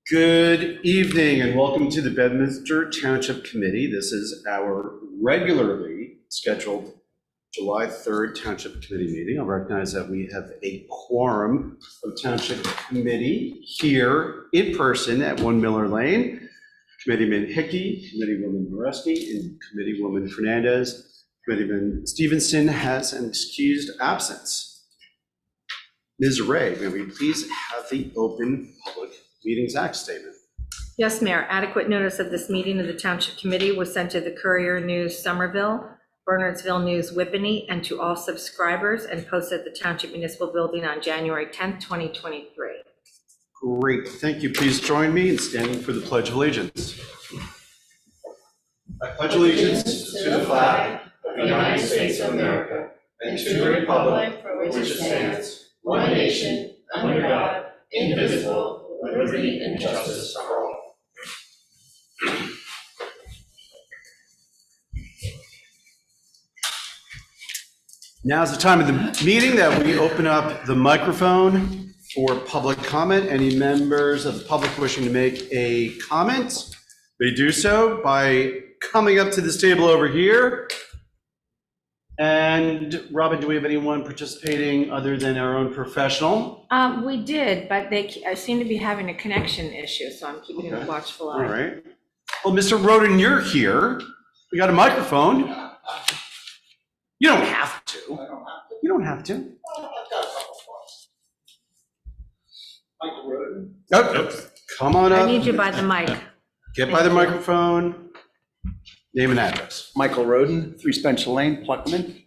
Good evening and welcome to the Bedminster Township Committee. This is our regularly scheduled July 3rd Township Committee meeting. I'll recognize that we have a quorum of Township Committee here in person at 1 Miller Lane. Committeeman Hickey, Committeewoman Moreski, and Committeewoman Fernandez. Committeeman Stevenson has an excused absence. Ms. Ray, may we please have the open public Meetings Act statement. Yes, Mayor. Adequate notice of this meeting of the Township Committee was sent to the Courier News Somerville, Bernardsville News Whippany, and to all subscribers and posted at the Township Municipal Building on January 10th, 2023. Great. Thank you. Please join me in standing for the Pledge of Allegiance. I pledge allegiance to the flag of the United States of America and to the republic for which it stands, one nation, under God, indivisible, with liberty and justice for all. Now is the time of the meeting that we open up the microphone for public comment. Any members of the public wishing to make a comment may do so by coming up to this table over here. And Robin, do we have anyone participating other than our own professional? We did, but they seem to be having a connection issue, so I'm keeping a watchful eye. All right. Well, Mr. Roden, you're here. We got a microphone. You don't have to. You don't have to. Michael Roden. Oh, come on up. I need you by the mic. Get by the microphone. Name and address. Michael Roden, 3 Spencer Lane, Pluckman.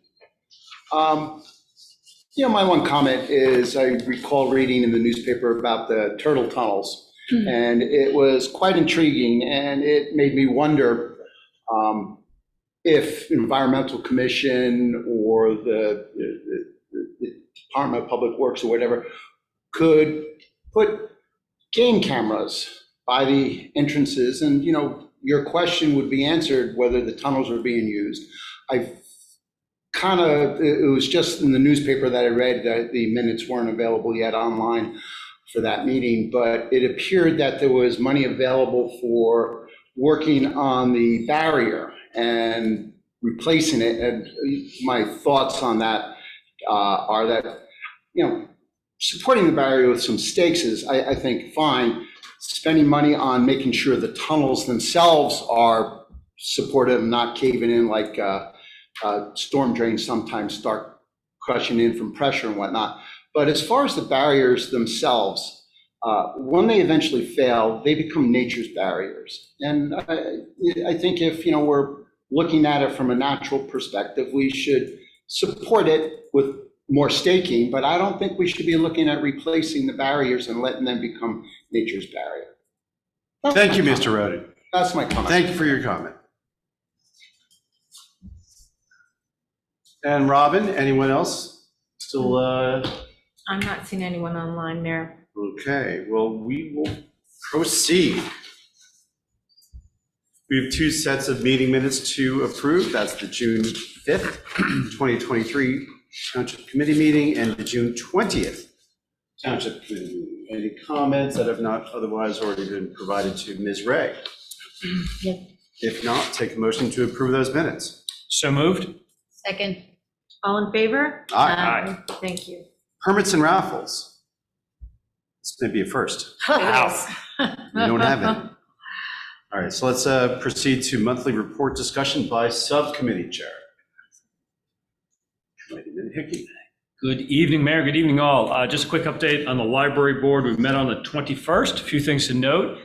My one comment is I recall reading in the newspaper about the turtle tunnels, and it was quite intriguing, and it made me wonder if Environmental Commission or the Department of Public Works or whatever could put game cameras by the entrances, and your question would be answered whether the tunnels are being used. It was just in the newspaper that I read that the minutes weren't available yet online for that meeting, but it appeared that there was money available for working on the barrier and replacing it. And my thoughts on that are that, supporting the barrier with some stakes is, I think, fine. Spending money on making sure the tunnels themselves are supported and not caving in like storm drains sometimes start crushing in from pressure and whatnot. But as far as the barriers themselves, when they eventually fail, they become nature's barriers. And I think if we're looking at it from a natural perspective, we should support it with more staking, but I don't think we should be looking at replacing the barriers and letting them become nature's barrier. Thank you, Mr. Roden. That's my comment. Thank you for your comment. And Robin, anyone else still? I'm not seeing anyone online, Mayor. Okay, well, we will proceed. We have 2 sets of meeting minutes to approve. That's the June 5th, 2023 Township Committee meeting and the June 20th Township Committee meeting. Any comments that have not otherwise already been provided to Ms. Ray? Yeah. If not, take a motion to approve those minutes. So moved. Second. All in favor? Aye. Thank you. Permits and raffles. This may be a first. Wow. We don't have any. All right, so let's proceed to monthly report discussion by subcommittee chair. Committeeman Hickey. Good evening, Mayor. Good evening, all. Just a quick update on the library board. We met on the 21st. A few things to note.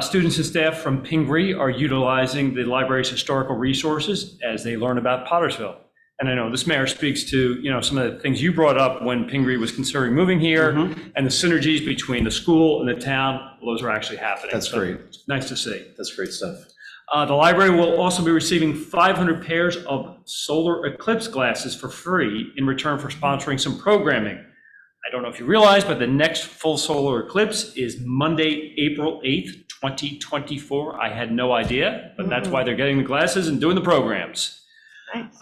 Students and staff from Pingree are utilizing the library's historical resources as they learn about Pottersville. And I know this mayor speaks to, some of the things you brought up when Pingree was considering moving here, and the synergies between the school and the town. Well, those are actually happening. That's great. Nice to see. That's great stuff. The library will also be receiving 500 pairs of solar eclipse glasses for free in return for sponsoring some programming. I don't know if you realize, but the next full solar eclipse is Monday, April 8th, 2024. I had no idea, but that's why they're getting the glasses and doing the programs. Nice.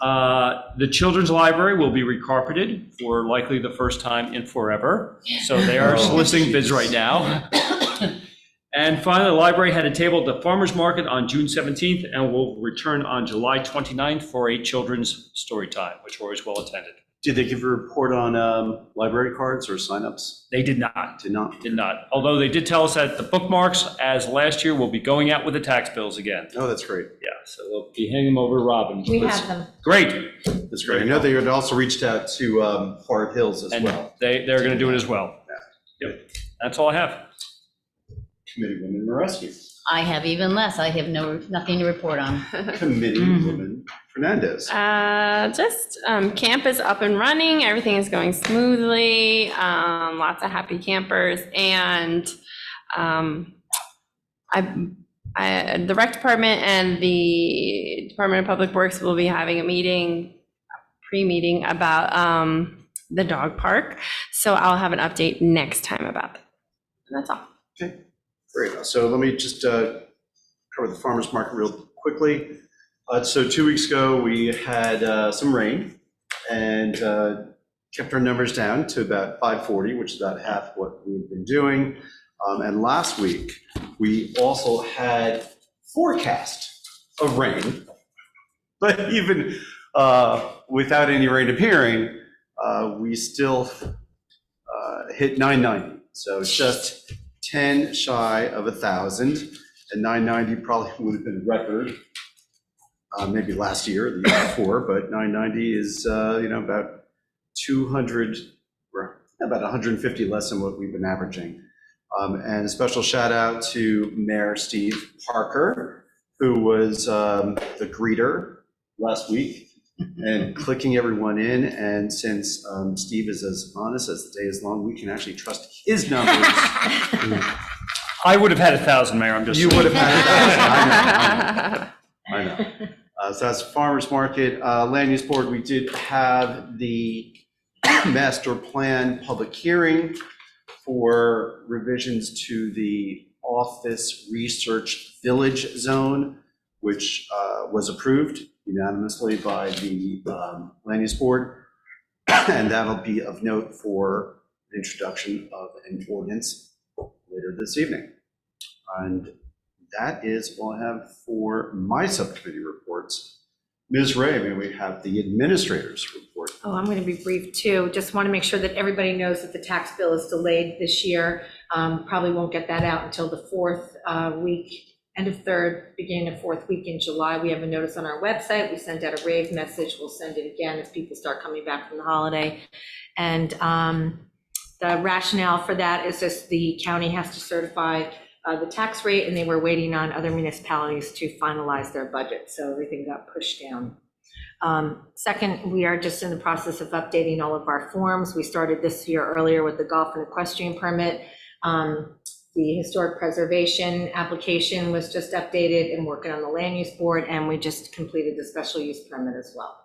The children's library will be recarpeted for likely the first time in forever. So they are soliciting bids right now. And finally, the library had a table at the farmer's market on June 17th and will return on July 29th for a children's story time, which were always well attended. Did they give a report on library cards or signups? They did not. Did not? Did not. Although they did tell us that the bookmarks, as last year, will be going out with the tax bills again. Oh, that's great. Yeah, so they'll be handing them over to Robin. We have them. Great. That's great. I know they had also reached out to Forest Hills as And well. they're going to do it as well. Yep. That's all I have. Committeewoman Mareski. I have even less. I have nothing to report on. Committeewoman Fernandez. Camp is up and running. Everything is going smoothly. Lots of happy campers. And the rec department and the Department of Public Works will be having a pre-meeting about the dog park. So I'll have an update next time about that. And that's all. Okay, great. So let me just cover the farmer's market real quickly. So 2 weeks ago, we had some rain and kept our numbers down to about 540, which is about half what we've been doing. And last week, we also had forecast of rain, but even without any rain appearing, we still hit 990. So just 10 shy of 1,000, and 990 probably would have been a record, maybe last year, the year before, but 990 is, about 200, or about 150 less than what we've been averaging. And a special shout out to Mayor Steve Parker, who was the greeter last week and clicking everyone in. And since Steve is as honest as the day is long, we can actually trust his numbers. I would have had 1,000, Mayor. I'm just. You would have had 1,000. I know. So that's farmer's market. Land use board, we did have the master plan public hearing for revisions to the office research village zone, which was approved unanimously by the land use board. And that'll be of note for the introduction of an ordinance later this evening. And that is all I have for my subcommittee reports. Ms. Ray, may we have the administrator's report? Oh, I'm going to be brief too. Just want to make sure that everybody knows that the tax bill is delayed this year. Probably won't get that out until the fourth week, end of third, beginning of fourth week in July. We have a notice on our website. We sent out a rave message. We'll send it again as people start coming back from the holiday. And the rationale for that is just the county has to certify the tax rate, and they were waiting on other municipalities to finalize their budget, so everything got pushed down. Second, we are just in the process of updating all of our forms. We started this year earlier with the golf and equestrian permit. The historic preservation application was just updated, and working on the land use board, and we just completed the special use permit as well.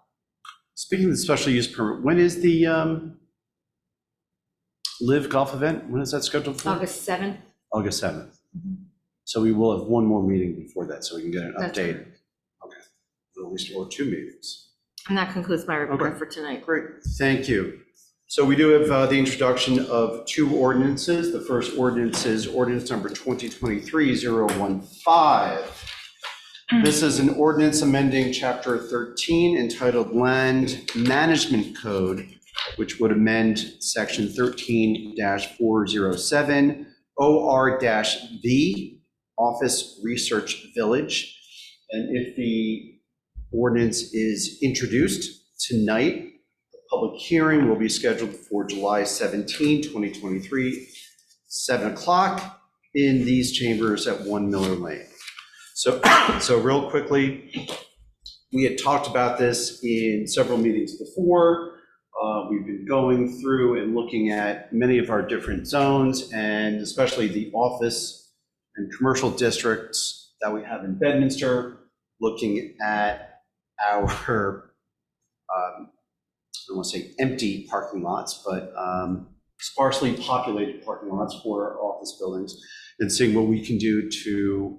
Speaking of the special use permit, when is the Live Golf event? When is that scheduled for? August 7th. August 7th. So we will have one more meeting before that, so we can get an That's update. right. Okay, at least, or 2 meetings. And that concludes my report Okay. for tonight. Great, thank you. So we do have the introduction of 2 ordinances. The first ordinance is ordinance number 2023-015. This is an ordinance amending chapter 13 entitled Land Management Code, which would amend section 13-407 OR-V, Office Research Village. And if the ordinance is introduced tonight, the public hearing will be scheduled for July 17, 2023, 7 o'clock in these chambers at 1 Miller Lane. So real quickly, we had talked about this in several meetings before. We've been going through and looking at many of our different zones, and especially the office and commercial districts that we have in Bedminster, looking at our, I don't want to say empty parking lots, but sparsely populated parking lots for our office buildings, and seeing what we can do to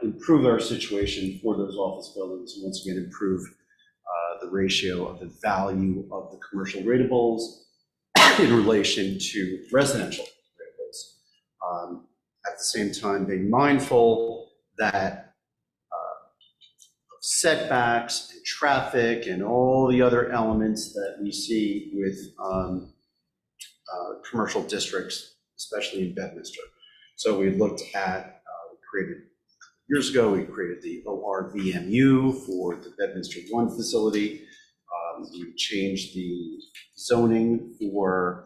improve our situation for those office buildings, and once again, improve the ratio of the value of the commercial ratables in relation to residential ratables. at the same time being mindful that setbacks and traffic and all the other elements that we see with commercial districts, especially in Bedminster. So we looked at, years ago, we created the ORVMU for the Bedminster 1 facility. We changed the zoning for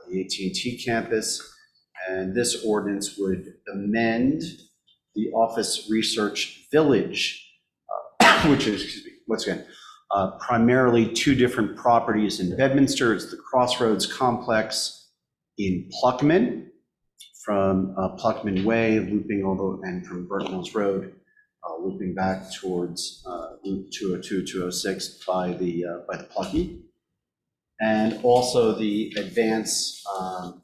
the AT&T campus, and this ordinance would amend the Office Research Village, which is, excuse me, once again, primarily two different properties in Bedminster. It's the Crossroads Complex in Pluckman, from Pluckman Way, looping and from Burton Mills Road, looping back towards Route 202, 206 by the Plucky, and also the Advance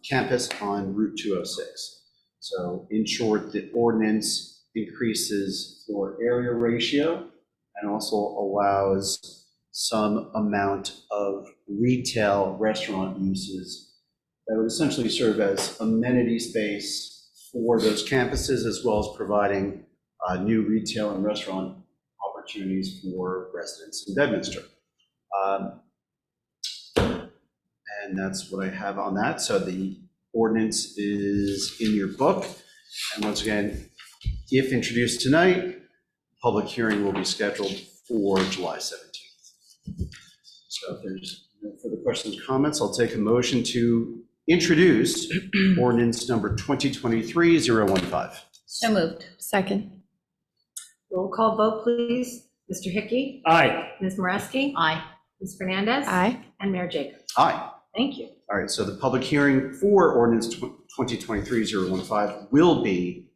campus on Route 206. So in short, the ordinance increases floor area ratio and also allows some amount of retail restaurant uses that would essentially serve as amenity space for those campuses, as well as providing new retail and restaurant opportunities for residents in Bedminster. And that's what I have on that. So the ordinance is in your book. And once again, if introduced tonight, public hearing will be scheduled for July 17th. So if there's no further questions or comments, I'll take a motion to introduce ordinance number 2023-015. So moved. Second. Roll call vote, please. Mr. Hickey? Aye. Ms. Moreski? Aye. Ms. Fernandez? Aye. And Mayor Jacobs? Aye. Thank you. All right, so the public hearing for ordinance 2023-015 will be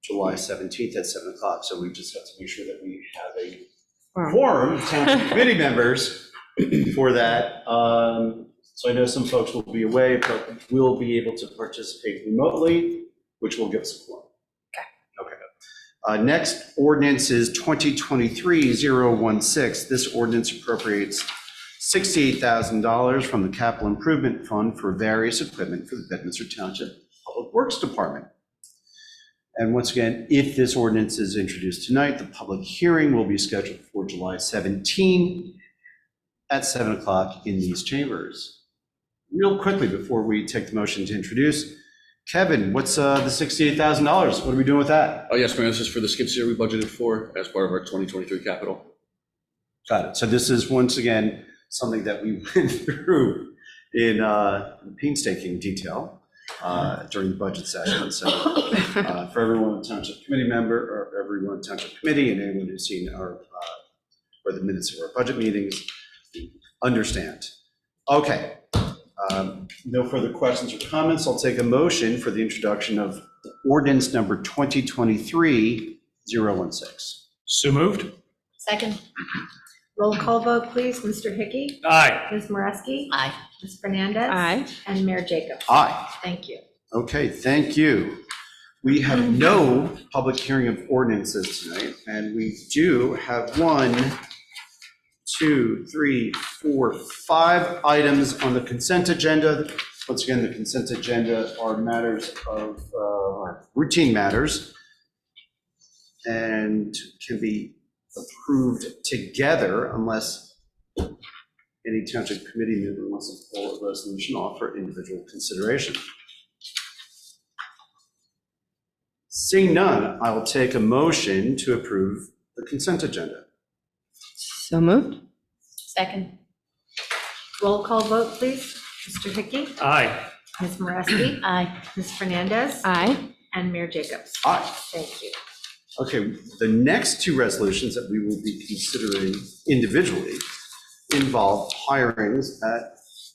July 17th at 7 o'clock. So we just have to make sure that we have a quorum of town committee members for that. So I know some folks will be away, but will be able to participate remotely, which will give us a quorum. Okay. Next ordinance is 2023-016. This ordinance appropriates $68,000 from the Capital Improvement Fund for various equipment for the Bedminster Township Public Works Department. And once again, if this ordinance is introduced tonight, the public hearing will be scheduled for July 17 at 7 o'clock in these chambers. Real quickly, before we take the motion to introduce, Kevin, what's the $68,000? What are we doing with that? Oh, yes, Mayor, this is for the skid steer we budgeted for as part of our 2023 capital. Got it. So this is, once again, something that we went through in painstaking detail during the budget session. So for everyone on Township Committee member, or everyone on Township Committee, and anyone who's seen our, or the minutes of our budget meetings, understand. Okay. No further questions or comments. I'll take a motion for the introduction of ordinance number 2023-016. So moved. Second. Roll call vote, please. Mr. Hickey? Aye. Ms. Moreski? Aye. Ms. Fernandez? Aye. And Mayor Jacobs? Aye. Thank you. Okay, thank you. We have no public hearing of ordinances tonight, and we do have 5 items on the consent agenda. Once again, the consent agenda are matters of, are routine matters and can be approved together unless any township committee member wants to pull a resolution off for individual consideration. Seeing none, I will take a motion to approve the consent agenda. So moved. Second. Roll call vote, please. Mr. Hickey? Aye. Ms. Moreski? Aye. Ms. Fernandez? Aye. And Mayor Jacobs? Aye. Thank you. Okay, the next 2 resolutions that we will be considering individually involve hirings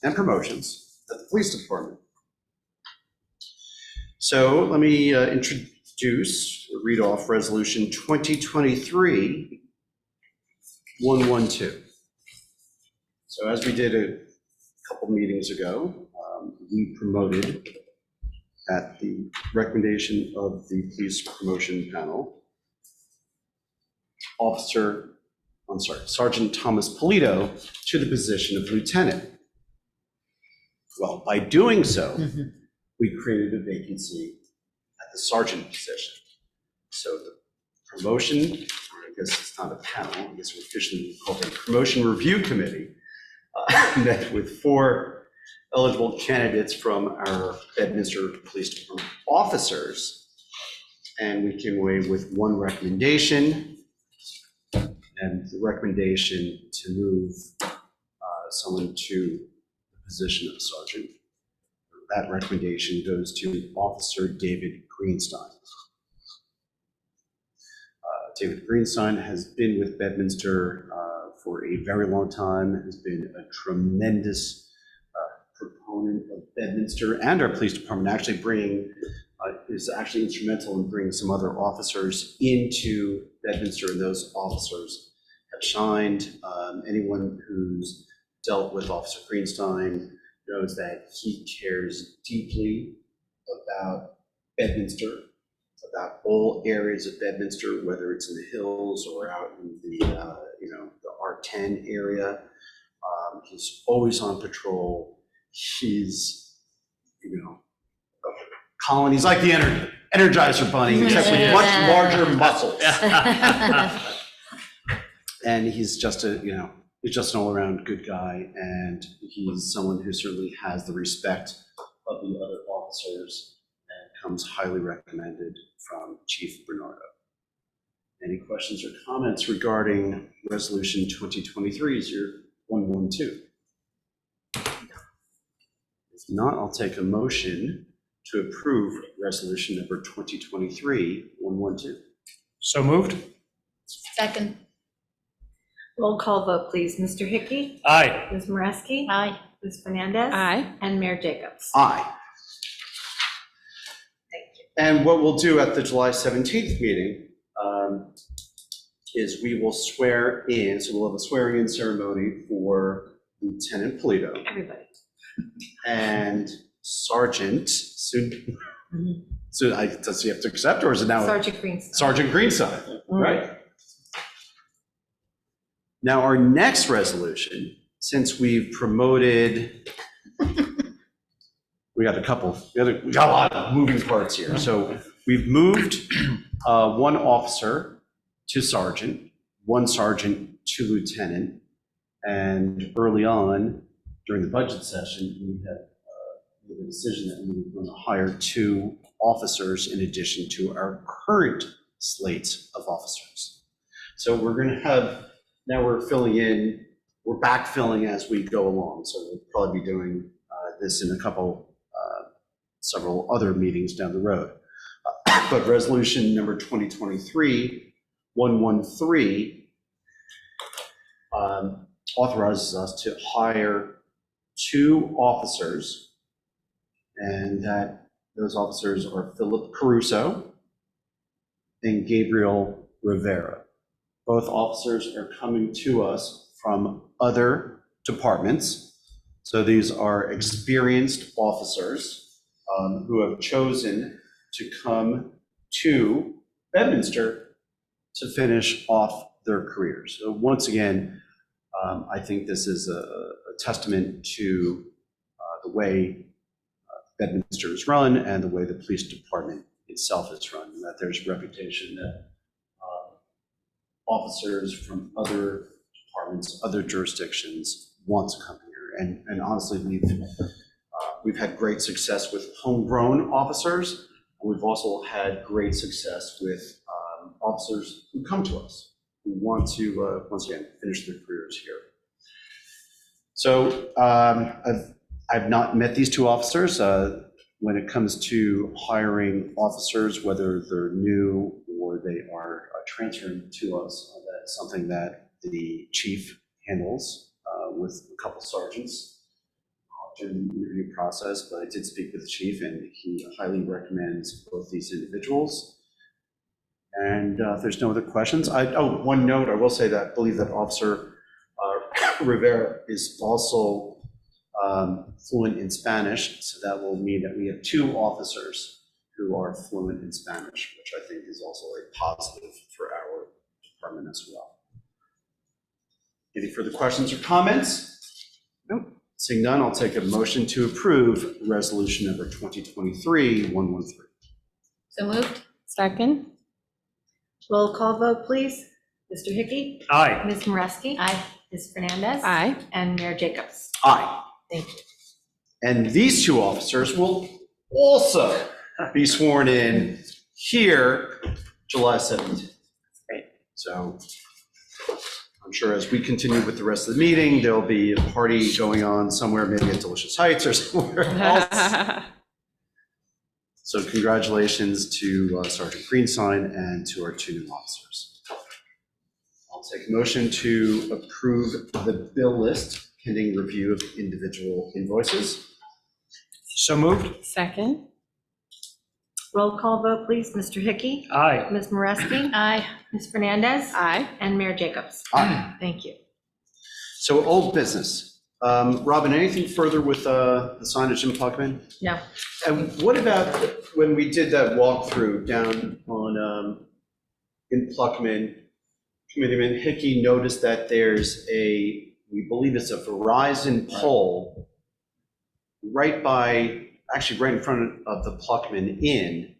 and promotions at the police department. So let me read off resolution 2023-112. So as we did a couple meetings ago, we promoted at the recommendation of the police promotion panel, Sergeant Thomas Polito to the position of lieutenant. Well, by doing so, we created a vacancy the sergeant position. So the promotion, or I guess it's not a panel, I guess we're officially called a promotion review committee, met with 4 eligible candidates from our Bedminster Police Department officers. And we came away with 1 recommendation, and the recommendation to move someone to the position of sergeant. That recommendation goes to Officer David Greenstein. David Greenstein has been with Bedminster for a very long time, has been a tremendous proponent of Bedminster and our police department, actually is actually instrumental in bringing some other officers into Bedminster, and those officers have shined. Anyone who's dealt with Officer Greenstein knows that he cares deeply about Bedminster, about all areas of Bedminster, whether it's in the hills or out in the the R10 area. He's always on patrol. He's Colin, he's like the Energizer Bunny, except with much larger muscles. And he's just he's just an all-around good guy, and he's someone who certainly has the respect of the other officers and comes highly recommended from Chief Bernardo. Any questions or comments regarding Resolution 2023-0112? If not, I'll take a motion to approve Resolution number 2023-112. So moved? Second. Roll call vote, please. Mr. Hickey? Aye. Ms. Moreski? Aye. Ms. Fernandez? Aye. And Mayor Jacobs? Aye. Thank you. And what we'll do at the July 17th meeting is we will swear in, so we'll have a swearing-in ceremony for Lieutenant Polito Everybody. and Sergeant, soon, does he have to accept, or is it now? Sergeant Greenstein. Sergeant Greenside, right? Now, our next resolution, since we've promoted, we got a lot of moving parts here. So we've moved 1 officer to sergeant, 1 sergeant to lieutenant, and early on during the budget session, we had made a decision that we were going to hire 2 officers in addition to our current slate of officers. So we're going to have, now we're filling in, we're backfilling as we go along. So we'll probably be doing this in several other meetings down the road. But resolution number 2023-113 authorizes us to hire 2 officers, and that those officers are Philip Caruso and Gabriel Rivera. Both officers are coming to us from other departments. So these are experienced officers who have chosen to come to Bedminster to finish off their careers. So once again, I think this is a testament to the way Bedminster is run and the way the police department itself is run, and that there's reputation that officers from other departments, other jurisdictions want to come here. And honestly, we've had great success with homegrown officers. And we've also had great success with officers who come to us, who want to, once again, finish their careers here. So I've not met these 2 officers. When it comes to hiring officers, whether they're new or they are transferring to us, that's something that the chief handles with a couple sergeants during the interview process. But I did speak with the chief, and he highly recommends both these individuals. And if there's no other questions, one note, I will say that I believe that Officer Rivera is also fluent in Spanish, so that will mean that we have 2 officers who are fluent in Spanish, which I think is also a positive for our department as well. Any further questions or comments? Nope. Seeing none, I'll take a motion to approve resolution number 2023-113. So moved. Second? Roll call vote, please. Mr. Hickey? Aye. Ms. Moreski? Aye. Ms. Fernandez? Aye. And Mayor Jacobs? Aye. Thank you. And these two officers will also be sworn in here July 17th. Great. So I'm sure as we continue with the rest of the meeting, there'll be a party going on somewhere, maybe at Delicious Heights or somewhere else. So congratulations to Sergeant Greensign and to our two new officers. I'll take a motion to approve the bill list pending review of individual invoices. So moved. Second? Roll call vote, please. Mr. Hickey? Aye. Ms. Moreski? Aye. Ms. Fernandez? Aye. And Mayor Jacobs? Aye. Thank you. So old business. Robin, anything further with the signage in Puckman? No. And what about when we did that walkthrough down on, in Pluckman, Committeeman Hickey noticed that there's we believe it's a Verizon pole right in front of the Pluckman Inn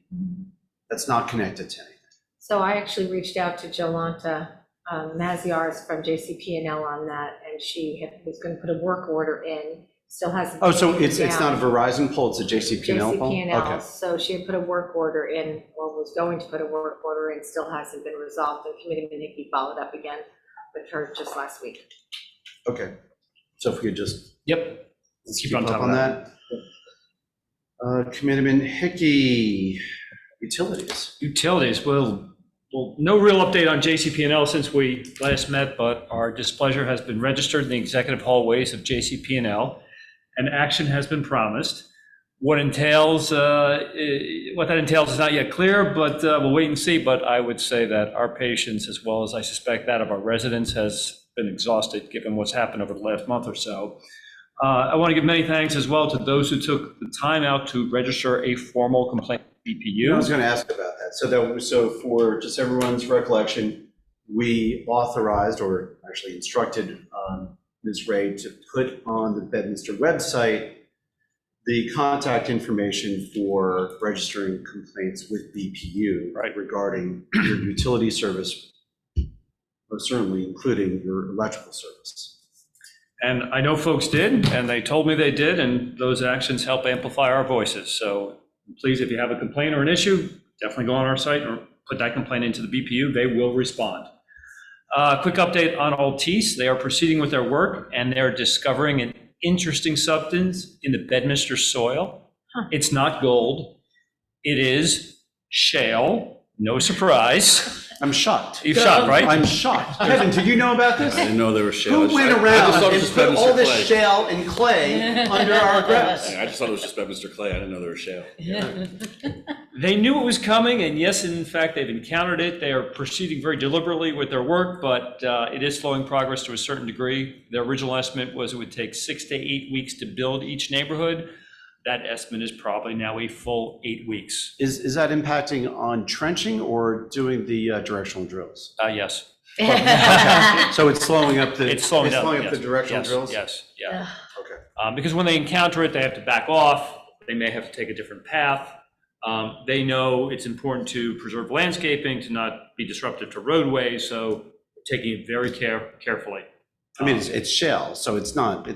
that's not connected to anything. So I actually reached out to Jolanta Maziarz from JCP&L on that, and she was going to put a work order in, still hasn't. Oh, so it's taken not a down. Verizon pole, it's a JCP&L pole? JCP&L, Okay. so she had put a work order in, or was going to put a work order in, still hasn't been resolved, and Committeeman Hickey followed up again with her just last week. Okay. So if we could just Yep. Let's keep on up top on of that. that. Committeeman Hickey, utilities. Utilities, well, no real update on JCP&L since we last met, but our displeasure has been registered in the executive hallways of JCP&L, and action has been promised. What that entails is not yet clear, but we'll wait and see. But I would say that our patience, as well as I suspect that of our residents, has been exhausted given what's happened over the last month or so. I want to give many thanks as well to those who took the time out to register a formal complaint with BPU. I was going to ask about that. So for just everyone's recollection, we authorized, or actually instructed Ms. Ray to put on the Bedminster website the contact information for registering complaints with BPU regarding your utility service, most certainly including your electrical service. And I know folks did, and they told me they did, and those actions help amplify our voices. So please, if you have a complaint or an issue, definitely go on our site or put that complaint into the BPU. They will respond. Quick update on Altice. They are proceeding with their work, and they're discovering an interesting substance in the Bedminster soil. It's not gold. It is shale. No surprise. I'm shocked. You're shocked, right? I'm shocked. Kevin, did you know about this? I didn't know there was shale. Who went I just around thought it and was just put all Bedminster this clay. shale and clay under our grass? I just thought it was just Bedminster clay. I didn't know there was shale. They knew it was coming, and yes, in fact, they've encountered it. They are proceeding very deliberately with their work, but it is slowing progress to a certain degree. Their original estimate was it would take 6 to 8 weeks to build each neighborhood. That estimate is probably now a full 8 weeks. Is that impacting on trenching or doing the directional drills? Yes. So it's slowing up the. It's slowing down. up Yes, the directional yes, drills? Yes, yeah. Okay. Because when they encounter it, they have to back off. They may have to take a different path. They know it's important to preserve landscaping, to not be disruptive to roadways, so taking it very carefully. I mean, it's shale, so it's not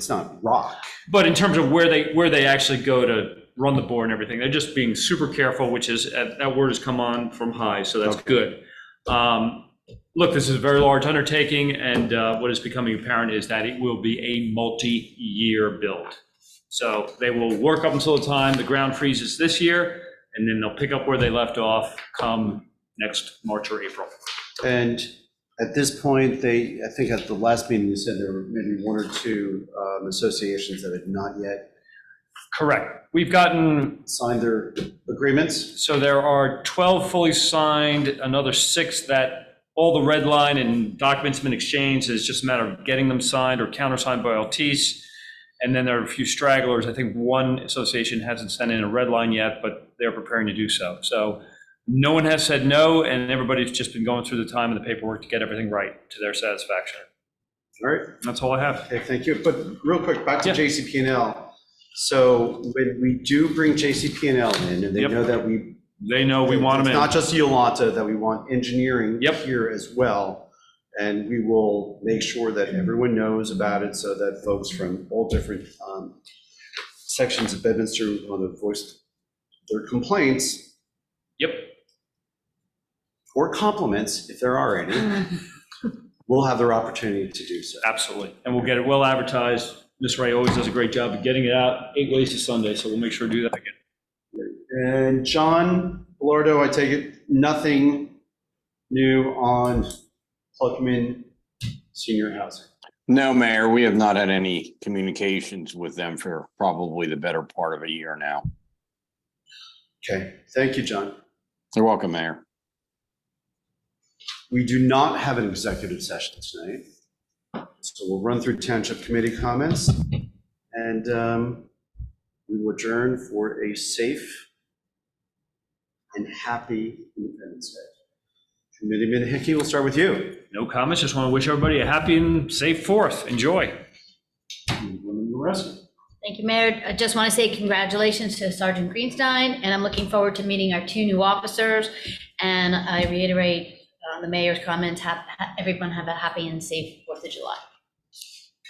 rock. But in terms of where they actually go to run the bore and everything, they're just being super careful, which is, that word has come on from high, so that's good. Look, this is a very large undertaking, and what is becoming apparent is that it will be a multi-year build. So they will work up until the time the ground freezes this year, and then they'll pick up where they left off come next March or April. And at this point, I think at the last meeting, you said there were maybe 1 or 2 associations that had not yet Correct. We've gotten, signed their agreements. so there are 12 fully signed, another 6 that all the red line and documents have been exchanged. It's just a matter of getting them signed or countersigned by Altice. And then there are a few stragglers. I think one association hasn't sent in a red line yet, but they're preparing to do so. So no one has said no, and everybody's just been going through the time and the paperwork to get everything right to their satisfaction. All right. That's all I have. Okay, thank you. But real quick, back to Yeah. JCP&L. So when we do bring JCP&L in, and they Yep. know that we They know we want them It's in. not just Yolanta, that we want engineering Yep. here as well. And we will make sure that everyone knows about it so that folks from all different sections of Bedminster want to voice their complaints Yep. or compliments, if there are any, will have their opportunity to do so. Absolutely. And we'll get it well advertised. Ms. Ray always does a great job of getting it out 8 ways to Sunday, so we'll make sure to do that again. And John Bilardo, I take it, nothing new on Pluckman Senior Housing? No, Mayor, we have not had any communications with them for probably the better part of a year now. Okay, thank you, John. You're welcome, Mayor. We do not have an executive session tonight, so we'll run through Township Committee comments, and we will adjourn for a safe and happy Independence Day. Committeeman Hickey, we'll start with you. No comments. Just want to wish everybody a happy and safe 4th. Enjoy. Woman Mareska. Thank you, Mayor. I just want to say congratulations to Sergeant Greenstein, and I'm looking forward to meeting our 2 new officers. And I reiterate the mayor's comments, everyone have a happy and safe 4th of July.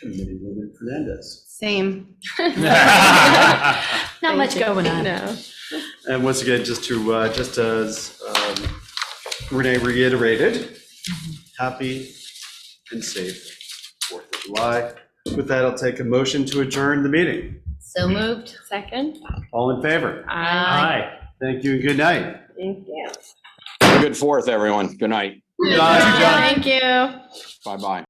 Committeewoman Fernandez. Same. Not much going on. No. And once again, just as Renee reiterated, happy and safe 4th of July. With that, I'll take a motion to adjourn the meeting. So moved. Second. All in favor? Aye. Thank you and good night. Thank you. Have a good 4th, everyone. Good night. Thank you. Bye-bye.